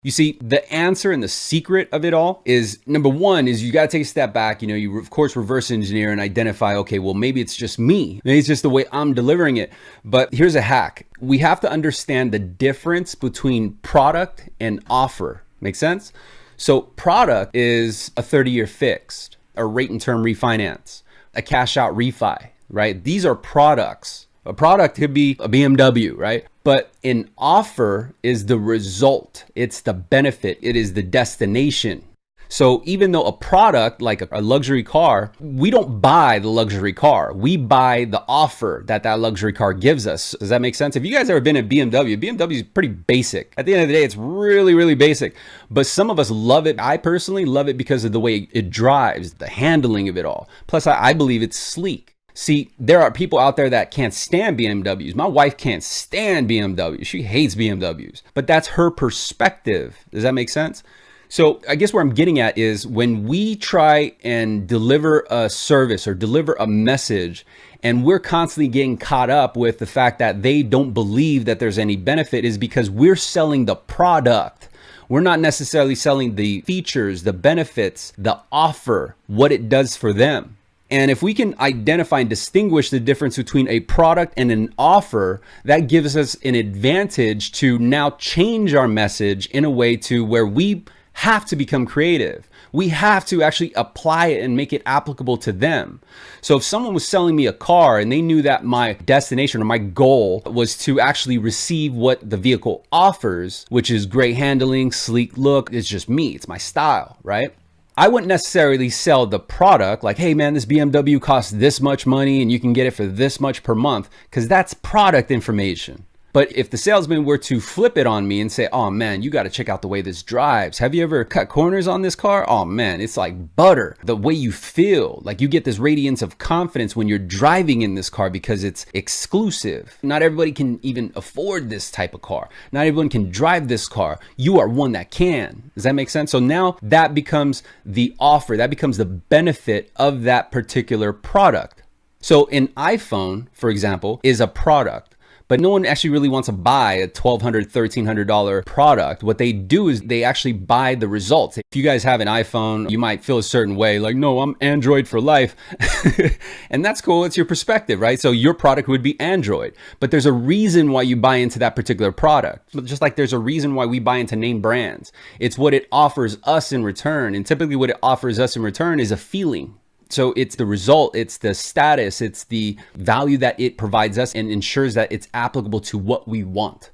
You see, the answer and the secret of it all is, number one, is you got to take a step back. You of course reverse engineer and identify, okay, well, maybe it's just me. Maybe it's just the way I'm delivering it. But here's a hack. We have to understand the difference between product and offer. Make sense? So product is a 30-year fixed, a rate and term refinance, a cash out refi, right? These are products. A product could be a BMW, right? But an offer is the result. It's the benefit. It is the destination. So even though a product like a luxury car, we don't buy the luxury car. We buy the offer that luxury car gives us. Does that make sense? If you guys ever been in BMW is pretty basic. At the end of the day, it's really, really basic. But some of us love it. I personally love it because of the way it drives, the handling of it all. Plus, I believe it's sleek. See, there are people out there that can't stand BMWs. My wife can't stand BMWs. She hates BMWs. But that's her perspective. Does that make sense? So I guess where I'm getting at is when we try and deliver a service or deliver a message, and we're constantly getting caught up with the fact that they don't believe that there's any benefit, is because we're selling the product. We're not necessarily selling the features, the benefits, the offer, what it does for them. And if we can identify and distinguish the difference between a product and an offer, that gives us an advantage to now change our message in a way to where we have to become creative. We have to actually apply it and make it applicable to them. So if someone was selling me a car and they knew that my destination or my goal was to actually receive what the vehicle offers, which is great handling, sleek look, it's just me, it's my style, right? I wouldn't necessarily sell the product like, hey man, this BMW costs this much money and you can get it for this much per month, because that's product information. But if the salesman were to flip it on me and say, oh man, you got to check out the way this drives. Have you ever cut corners on this car? Oh man, it's like butter. The way you feel, like you get this radiance of confidence when you're driving in this car because it's exclusive. Not everybody can even afford this type of car. Not everyone can drive this car. You are one that can. Does that make sense? So now that becomes the offer. That becomes the benefit of that particular product. So an iPhone, for example, is a product. But no one actually really wants to buy a $1,200, $1,300 product. What they do is they actually buy the results. If you guys have an iPhone, you might feel a certain way, like, no, I'm Android for life. And that's cool. It's your perspective, right? So your product would be Android. But there's a reason why you buy into that particular product. Just like there's a reason why we buy into name brands. It's what it offers us in return. And typically what it offers us in return is a feeling. So it's the result, it's the status, it's the value that it provides us and ensures that it's applicable to what we want.